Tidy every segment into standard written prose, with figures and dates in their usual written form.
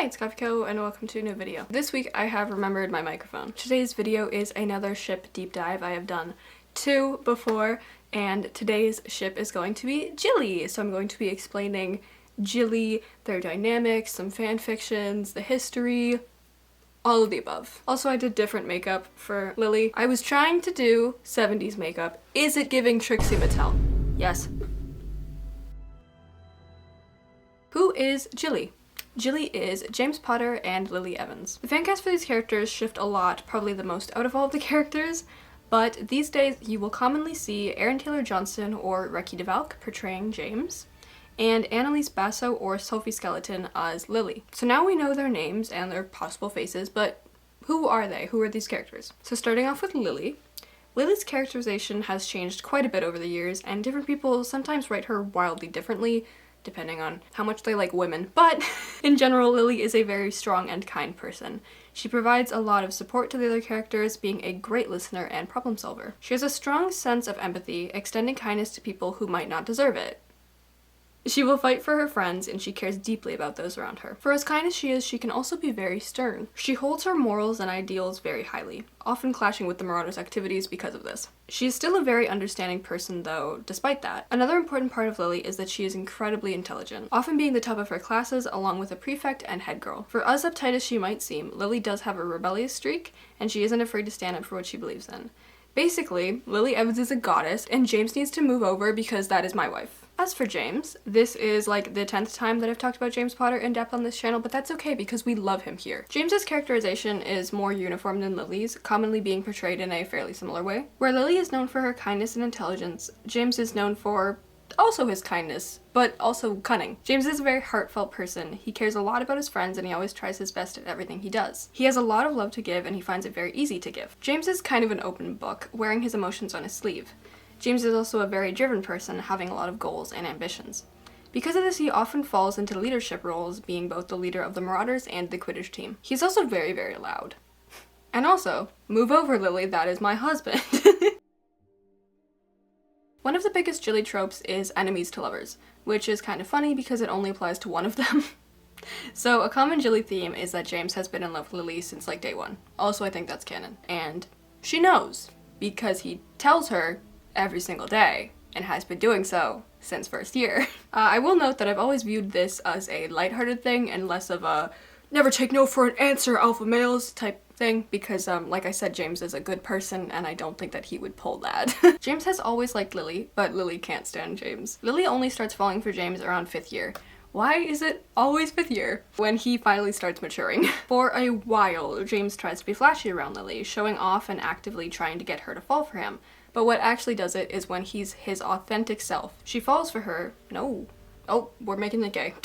Hi, it's Coffeeco and welcome to a new video. This week I have remembered my microphone. Today's video is another ship deep dive. I have done 2 before and today's ship is going to be Jily. So I'm going to be explaining Jily, their dynamics, some fan fictions, the history, all of the above. Also, I did different makeup for Lily. I was trying to do 70s makeup. Is it giving Trixie Mattel? Yes. Who is Jily? Jily is James Potter and Lily Evans. The fancast for these characters shift a lot, probably the most out of all of the characters, but these days you will commonly see Aaron Taylor Johnson or Reki DeValk portraying James, and Annalise Basso or Sophie Skeleton as Lily. So now we know their names and their possible faces, but who are they? Who are these characters? So starting off with Lily. Lily's characterization has changed quite a bit over the years, and different people sometimes write her wildly differently, depending on how much they like women, but in general, Lily is a very strong and kind person. She provides a lot of support to the other characters, being a great listener and problem solver. She has a strong sense of empathy, extending kindness to people who might not deserve it. She will fight for her friends, and she cares deeply about those around her. For as kind as she is, she can also be very stern. She holds her morals and ideals very highly, often clashing with the Marauders' activities because of this. She is still a very understanding person though, despite that. Another important part of Lily is that she is incredibly intelligent, often being the top of her classes along with a prefect and head girl. For as uptight as she might seem, Lily does have a rebellious streak, and she isn't afraid to stand up for what she believes in. Basically, Lily Evans is a goddess, and James needs to move over because that is my wife. As for James, this is like the 10th time that I've talked about James Potter in depth on this channel, but that's okay because we love him here. James's characterization is more uniform than Lily's, commonly being portrayed in a fairly similar way. Where Lily is known for her kindness and intelligence, James is known for also his kindness, but also cunning. James is a very heartfelt person. He cares a lot about his friends and he always tries his best at everything he does. He has a lot of love to give and he finds it very easy to give. James is kind of an open book, wearing his emotions on his sleeve. James is also a very driven person, having a lot of goals and ambitions. Because of this, he often falls into leadership roles, being both the leader of the Marauders and the Quidditch team. He's also very, very loud. And also, move over, Lily, that is my husband. One of the biggest Jily tropes is enemies to lovers, which is kind of funny because it only applies to one of them. So a common Jily theme is that James has been in love with Lily since like day one. Also, I think that's canon. And she knows, because he tells her every single day, and has been doing so since first year. I will note that I've always viewed this as a lighthearted thing and less of a never take no for an answer alpha males type thing, because like I said, James is a good person and I don't think that he would pull that. James has always liked Lily, but Lily can't stand James. Lily only starts falling for James around 5th year. Why is it always 5th year? When he finally starts maturing. For a while, James tries to be flashy around Lily, showing off and actively trying to get her to fall for him. But what actually does it is when he's his authentic self. She falls for her. No. Oh, we're making it gay.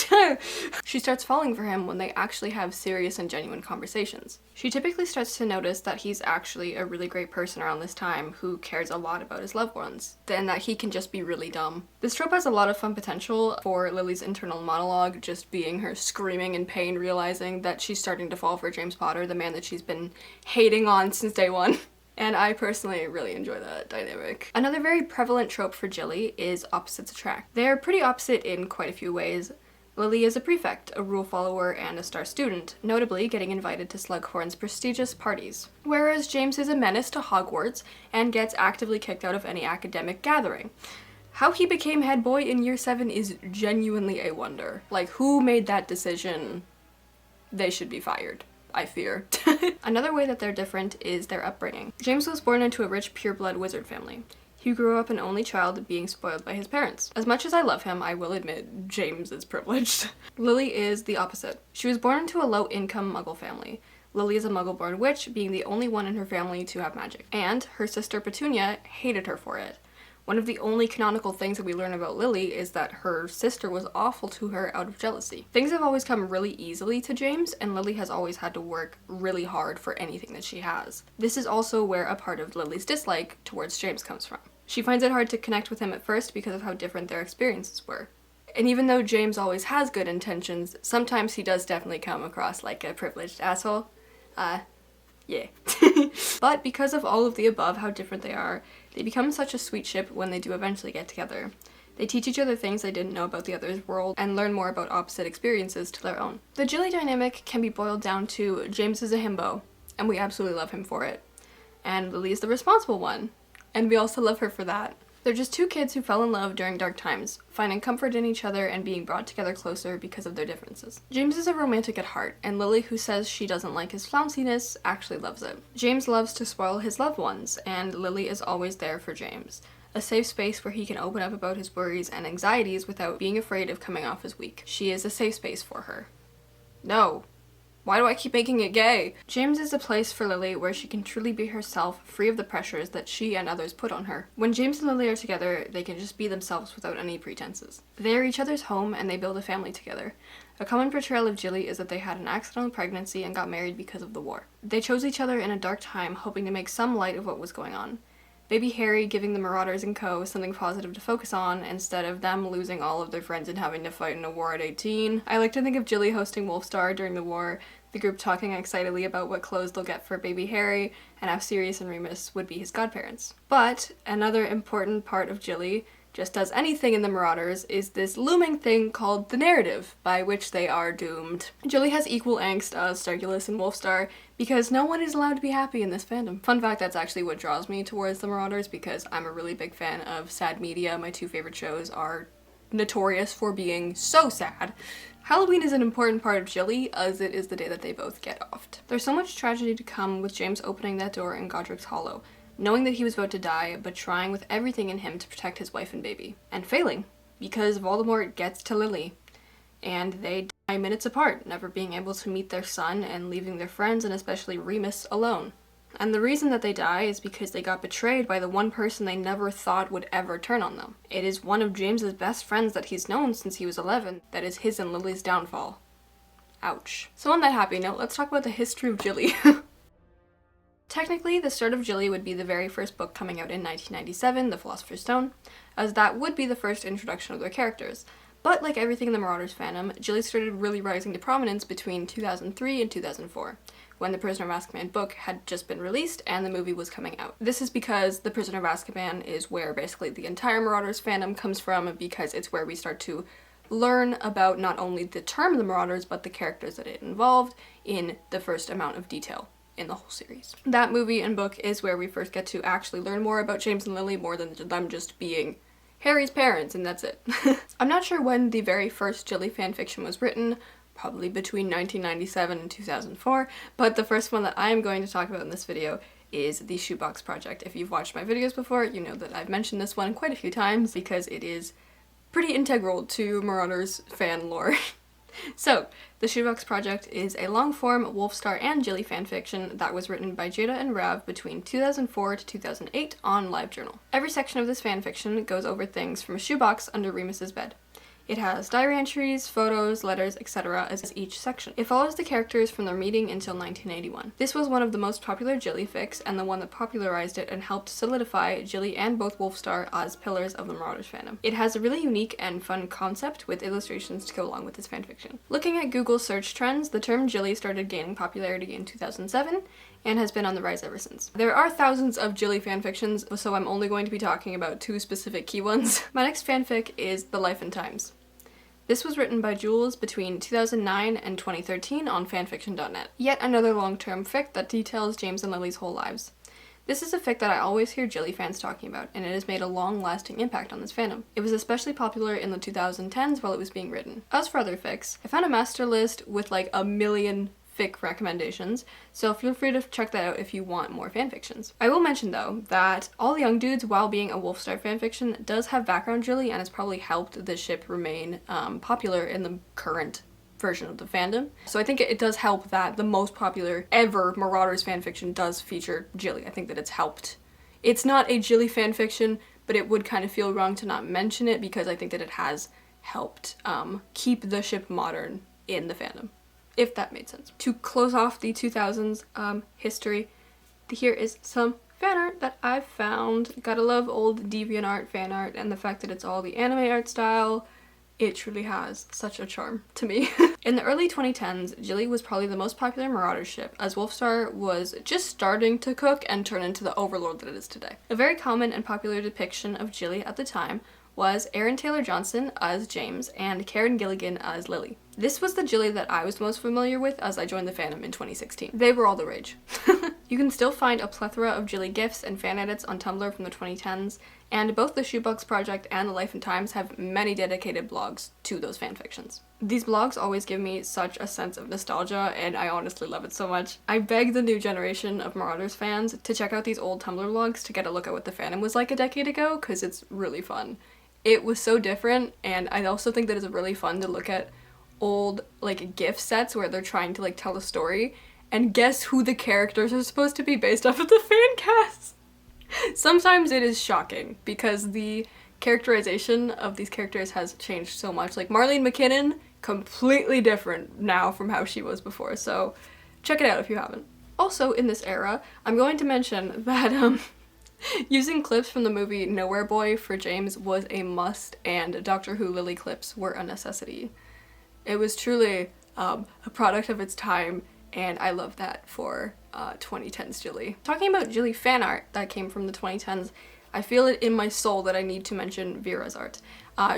She starts falling for him when they actually have serious and genuine conversations. She typically starts to notice that he's actually a really great person around this time who cares a lot about his loved ones, and that he can just be really dumb. This trope has a lot of fun potential for Lily's internal monologue, just being her screaming in pain, realizing that she's starting to fall for James Potter, the man that she's been hating on since day one. And I personally really enjoy that dynamic. Another very prevalent trope for Jily is opposites attract. They're pretty opposite in quite a few ways. Lily is a prefect, a rule follower, and a star student, notably getting invited to Slughorn's prestigious parties. Whereas James is a menace to Hogwarts and gets actively kicked out of any academic gathering. How he became head boy in year 7 is genuinely a wonder. Like, who made that decision? They should be fired, I fear. Another way that they're different is their upbringing. James was born into a rich pureblood wizard family. He grew up an only child, being spoiled by his parents. As much as I love him, I will admit James is privileged. Lily is the opposite. She was born into a low-income muggle family. Lily is a muggle-born witch, being the only one in her family to have magic. And her sister Petunia hated her for it. One of the only canonical things that we learn about Lily is that her sister was awful to her out of jealousy. Things have always come really easily to James, and Lily has always had to work really hard for anything that she has. This is also where a part of Lily's dislike towards James comes from. She finds it hard to connect with him at first because of how different their experiences were. And even though James always has good intentions, sometimes he does definitely come across like a privileged asshole. Yeah. But because of all of the above, how different they are, they become such a sweet ship when they do eventually get together. They teach each other things they didn't know about the other's world and learn more about opposite experiences to their own. The Jily dynamic can be boiled down to James is a himbo, and we absolutely love him for it. And Lily is the responsible one, and we also love her for that. They're just two kids who fell in love during dark times, finding comfort in each other and being brought together closer because of their differences. James is a romantic at heart, and Lily, who says she doesn't like his flounciness, actually loves it. James loves to spoil his loved ones, and Lily is always there for James. A safe space where he can open up about his worries and anxieties without being afraid of coming off as weak. She is a safe space for her. No. Why do I keep making it gay? James is a place for Lily where she can truly be herself, free of the pressures that she and others put on her. When James and Lily are together, they can just be themselves without any pretenses. They are each other's home and they build a family together. A common portrayal of Jily is that they had an accidental pregnancy and got married because of the war. They chose each other in a dark time, hoping to make some light of what was going on. Baby Harry giving the Marauders and co. something positive to focus on instead of them losing all of their friends and having to fight in a war at 18. I like to think of Jily hosting Wolfstar during the war, the group talking excitedly about what clothes they'll get for baby Harry, and how Sirius and Remus would be his godparents. But another important part of Jily, just as anything in the Marauders, is this looming thing called the narrative, by which they are doomed. Jily has equal angst as Starkulus and Wolfstar, because no one is allowed to be happy in this fandom. Fun fact, that's actually what draws me towards the Marauders, because I'm a really big fan of sad media. My two favorite shows are notorious for being so sad. Halloween is an important part of Jily, as it is the day that they both get offed. There's so much tragedy to come with James opening that door in Godric's Hollow, knowing that he was about to die, but trying with everything in him to protect his wife and baby. And failing, because Voldemort gets to Lily, and they die minutes apart, never being able to meet their son and leaving their friends, and especially Remus, alone. And the reason that they die is because they got betrayed by the one person they never thought would ever turn on them. It is one of James's best friends that he's known since he was 11 that is his and Lily's downfall. Ouch. So on that happy note, let's talk about the history of Jily. Technically, the start of Jily would be the very first book coming out in 1997, The Philosopher's Stone, as that would be the first introduction of their characters. But like everything in the Marauders fandom, Jily started really rising to prominence between 2003 and 2004, when the Prisoner of Azkaban book had just been released and the movie was coming out. This is because the Prisoner of Azkaban is where basically the entire Marauders fandom comes from, because it's where we start to learn about not only the term the Marauders, but the characters that it involved in the first amount of detail in the whole series. That movie and book is where we first get to actually learn more about James and Lily, more than them just being Harry's parents, and that's it. I'm not sure when the very first Jily fanfiction was written, probably between 1997 and 2004, but the first one that I am going to talk about in this video is the Shoebox Project. If you've watched my videos before, you know that I've mentioned this one quite a few times because it is pretty integral to Marauders fan lore. So, the Shoebox Project is a long-form Wolfstar and Jily fanfiction that was written by Jada and Rav between 2004 to 2008 on LiveJournal. Every section of this fanfiction goes over things from a shoebox under Remus's bed. It has diary entries, photos, letters, etc. as each section. It follows the characters from their meeting until 1981. This was one of the most popular Jily fics and the one that popularized it and helped solidify Jily and both Wolfstar as pillars of the Marauders fandom. It has a really unique and fun concept with illustrations to go along with this fanfiction. Looking at Google search trends, the term Jily started gaining popularity in 2007 and has been on the rise ever since. There are thousands of Jily fanfictions, so I'm only going to be talking about two specific key ones. My next fanfic is The Life and Times. This was written by Jules between 2009 and 2013 on fanfiction.net. Yet another long-term fic that details James and Lily's whole lives. This is a fic that I always hear Jily fans talking about, and it has made a long-lasting impact on this fandom. It was especially popular in the 2010s while it was being written. As for other fics, I found a master list with like a million fic recommendations, so feel free to check that out if you want more fanfictions. I will mention though that All the Young Dudes, while being a Wolfstar fanfiction, does have background Jily and has probably helped the ship remain popular in the current version of the fandom. So I think it does help that the most popular ever Marauders fanfiction does feature Jily. I think that it's helped. It's not a Jily fanfiction, but it would kind of feel wrong to not mention it because I think that it has helped keep the ship modern in the fandom, if that made sense. To close off the 2000s history, here is some fan art that I've found. Gotta love old DeviantArt fan art and the fact that it's all the anime art style. It truly has such a charm to me. In the early 2010s, Jily was probably the most popular Marauder ship, as Wolfstar was just starting to cook and turn into the overlord that it is today. A very common and popular depiction of Jily at the time was Aaron Taylor Johnson as James and Karen Gilligan as Lily. This was the Jily that I was most familiar with as I joined the fandom in 2016. They were all the rage. You can still find a plethora of Jily gifs and fan edits on Tumblr from the 2010s, and both the Shoebox Project and the Life and Times have many dedicated blogs to those fanfictions. These blogs always give me such a sense of nostalgia, and I honestly love it so much. I beg the new generation of Marauders fans to check out these old Tumblr blogs to get a look at what the fandom was like a decade ago, because it's really fun. It was so different, and I also think that it's really fun to look at old, like, GIF sets where they're trying to, like, tell a story, and guess who the characters are supposed to be based off of the fan cast? Sometimes it is shocking, because the characterization of these characters has changed so much. Like, Marlene McKinnon, completely different now from how she was before, so check it out if you haven't. Also, in this era, I'm going to mention that, using clips from the movie Nowhere Boy for James was a must, and Doctor Who Lily clips were a necessity. It was truly a product of its time, and I love that for 2010s Jily. Talking about Jily fan art that came from the 2010s, I feel it in my soul that I need to mention Vera's art.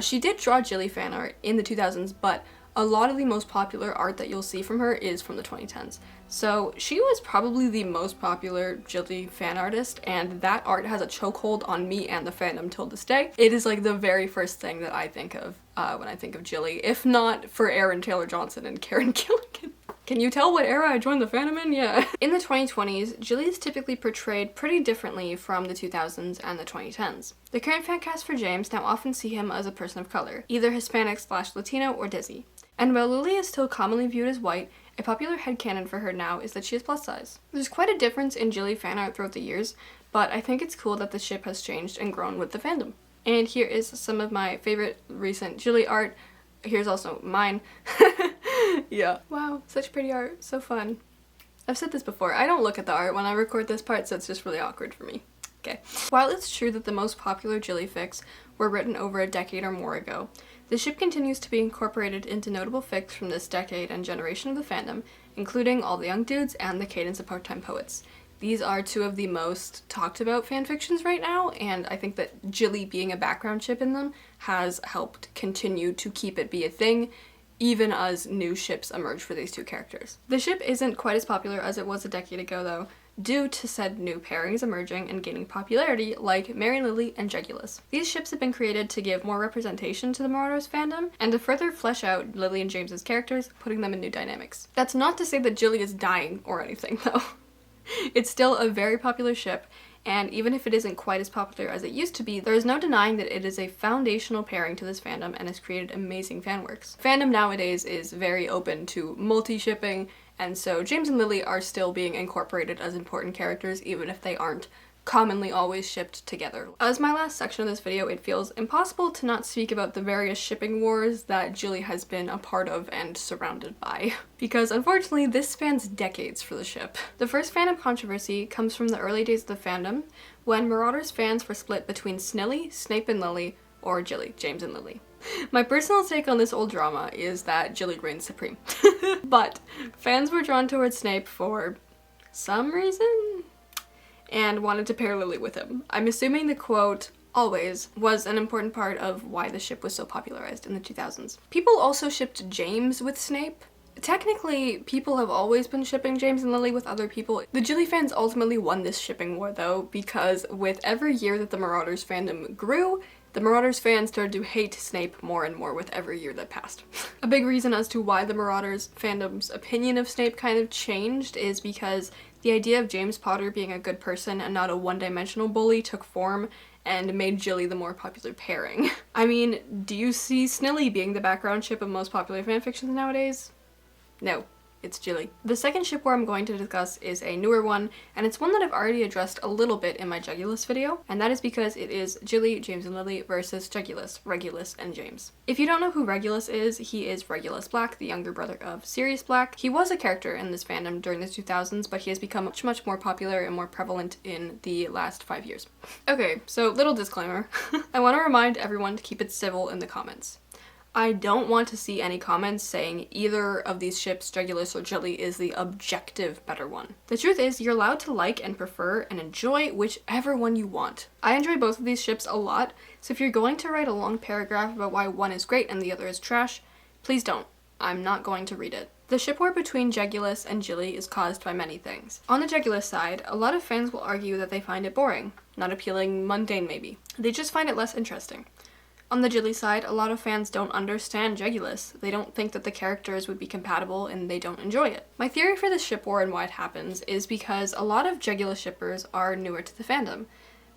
She did draw Jily fan art in the 2000s, but a lot of the most popular art that you'll see from her is from the 2010s. So she was probably the most popular Jily fan artist, and that art has a chokehold on me and the fandom till this day. It is like the very first thing that I think of when I think of Jily, if not for Aaron Taylor Johnson and Karen Gilligan. Can you tell what era I joined the fandom in? Yeah. In the 2020s, Jily is typically portrayed pretty differently from the 2000s and the 2010s. The current fan cast for James now often see him as a person of color, either Hispanic/Latino or Desi. And while Lily is still commonly viewed as white, a popular headcanon for her now is that she is plus size. There's quite a difference in Jily fan art throughout the years, but I think it's cool that the ship has changed and grown with the fandom. And here is some of my favorite recent Jily art. Here's also mine. Yeah. Wow, such pretty art. So fun. I've said this before, I don't look at the art when I record this part, so it's just really awkward for me. Okay. While it's true that the most popular Jily fics were written over a decade or more ago, the ship continues to be incorporated into notable fics from this decade and generation of the fandom, including All the Young Dudes and The Cadence of Part-Time Poets. These are two of the most talked about fanfictions right now, and I think that Jily being a background ship in them has helped continue to keep it be a thing, even as new ships emerge for these two characters. The ship isn't quite as popular as it was a decade ago, though, due to said new pairings emerging and gaining popularity, like Mary Lily and Jegulus. These ships have been created to give more representation to the Marauders fandom, and to further flesh out Lily and James's characters, putting them in new dynamics. That's not to say that Jily is dying or anything, though. It's still a very popular ship, and even if it isn't quite as popular as it used to be, there is no denying that it is a foundational pairing to this fandom and has created amazing fanworks. Fandom nowadays is very open to multi-shipping, and so James and Lily are still being incorporated as important characters even if they aren't commonly always shipped together. As my last section of this video, it feels impossible to not speak about the various shipping wars that Jily has been a part of and surrounded by, because unfortunately this spans decades for the ship. The first fandom controversy comes from the early days of the fandom, when Marauders fans were split between Snilly, Snape and Lily, or Jily, James and Lily. My personal take on this old drama is that Jily reigns supreme. But fans were drawn towards Snape for some reason, and wanted to pair Lily with him. I'm assuming the quote, "always," was an important part of why the ship was so popularized in the 2000s. People also shipped James with Snape. Technically, people have always been shipping James and Lily with other people. The Jily fans ultimately won this shipping war though, because with every year that the Marauders fandom grew, the Marauders fans started to hate Snape more and more with every year that passed. A big reason as to why the Marauders fandom's opinion of Snape kind of changed is because the idea of James Potter being a good person and not a one-dimensional bully took form and made Jily the more popular pairing. I mean, do you see Snilly being the background ship of most popular fanfictions nowadays? No. It's Jily. The second ship war I'm going to discuss is a newer one, and it's one that I've already addressed a little bit in my Jegulus video, and that is because it is Jily, James and Lily versus Jegulus, Regulus, and James. If you don't know who Regulus is, he is Regulus Black, the younger brother of Sirius Black. He was a character in this fandom during the 2000s, but he has become much more popular and more prevalent in the last 5 years. Okay, so little disclaimer. I want to remind everyone to keep it civil in the comments. I don't want to see any comments saying either of these ships, Jegulus or Jily, is the objective better one. The truth is, you're allowed to like and prefer and enjoy whichever one you want. I enjoy both of these ships a lot, so if you're going to write a long paragraph about why one is great and the other is trash, please don't. I'm not going to read it. The ship war between Jegulus and Jily is caused by many things. On the Jegulus side, a lot of fans will argue that they find it boring, not appealing, mundane maybe. They just find it less interesting. On the Jily side, a lot of fans don't understand Jegulus. They don't think that the characters would be compatible and they don't enjoy it. My theory for this ship war and why it happens is because a lot of Jegulus shippers are newer to the fandom,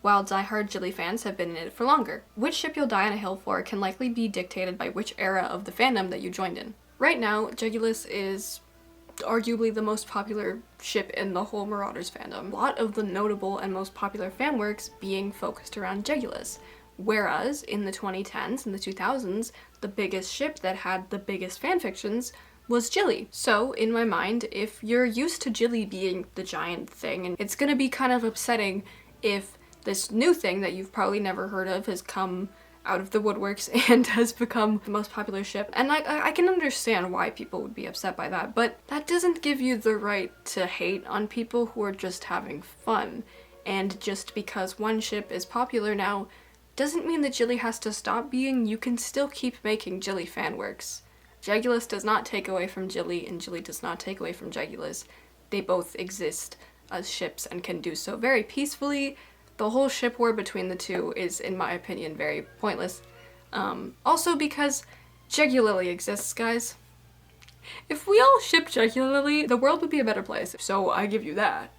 while diehard Jily fans have been in it for longer. Which ship you'll die on a hill for can likely be dictated by which era of the fandom that you joined in. Right now, Jegulus is arguably the most popular ship in the whole Marauders fandom. A lot of the notable and most popular fanworks being focused around Jegulus. Whereas in the 2010s and the 2000s, the biggest ship that had the biggest fanfictions was Jily. So in my mind, if you're used to Jily being the giant thing, and it's gonna be kind of upsetting if this new thing that you've probably never heard of has come out of the woodworks and has become the most popular ship. And I can understand why people would be upset by that, but that doesn't give you the right to hate on people who are just having fun. And just because one ship is popular now doesn't mean that Jily has to stop being. You can still keep making Jily fanworks. Jegulus does not take away from Jily, and Jily does not take away from Jegulus. They both exist as ships and can do so very peacefully. The whole ship war between the two is, in my opinion, very pointless. Also because Jegulily exists, guys. If we all ship Jegulily, the world would be a better place. So I give you that.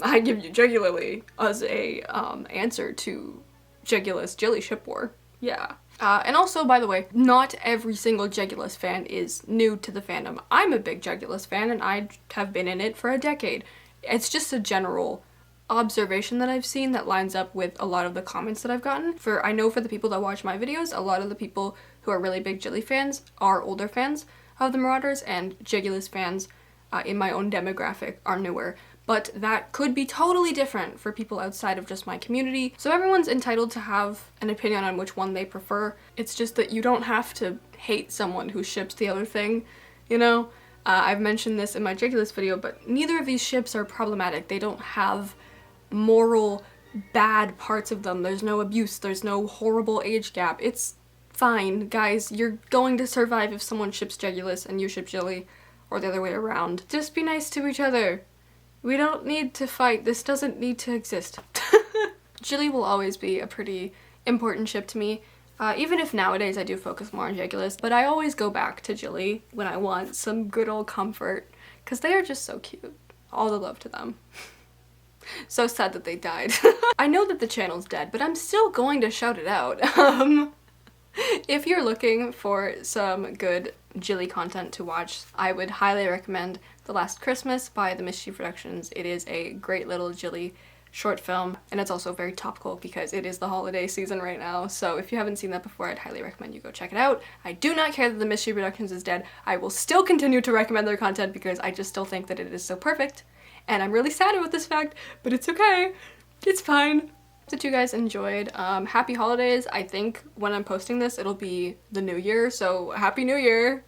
I give you Jegulily as a answer to Jegulus Jily ship war. Yeah. And also, by the way, not every single Jegulus fan is new to the fandom. I'm a big Jegulus fan and I have been in it for a decade. It's just a general observation that I've seen that lines up with a lot of the comments that I've gotten. I know for the people that watch my videos, a lot of the people who are really big Jily fans are older fans of the Marauders, and Jegulus fans in my own demographic are newer. But that could be totally different for people outside of just my community. So everyone's entitled to have an opinion on which one they prefer. It's just that you don't have to hate someone who ships the other thing, you know? I've mentioned this in my Jegulus video, but neither of these ships are problematic. They don't have moral bad parts of them. There's no abuse. There's no horrible age gap. It's fine, guys. You're going to survive if someone ships Jegulus and you ship Jily, or the other way around. Just be nice to each other. We don't need to fight. This doesn't need to exist. Jily will always be a pretty important ship to me, even if nowadays I do focus more on Jegulus, but I always go back to Jily when I want some good old comfort, because they are just so cute. All the love to them. So sad that they died. I know that the channel's dead, but I'm still going to shout it out. If you're looking for some good Jily content to watch, I would highly recommend The Last Christmas by the Mischief Productions. It is a great little Jily short film, and it's also very topical because it is the holiday season right now, so if you haven't seen that before, I'd highly recommend you go check it out. I do not care that the Mischief Productions is dead. I will still continue to recommend their content because I just still think that it is so perfect, and I'm really sad about this fact, but it's okay. It's fine. That you guys enjoyed. Happy holidays. I think when I'm posting this, it'll be the new year, so happy new year.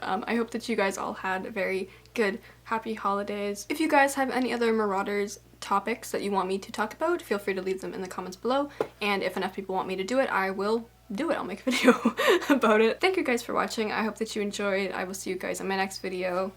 I hope that you guys all had very good, happy holidays. If you guys have any other Marauders topics that you want me to talk about, feel free to leave them in the comments below, and if enough people want me to do it, I will do it. I'll make a video about it. Thank you guys for watching. I hope that you enjoyed. I will see you guys in my next video.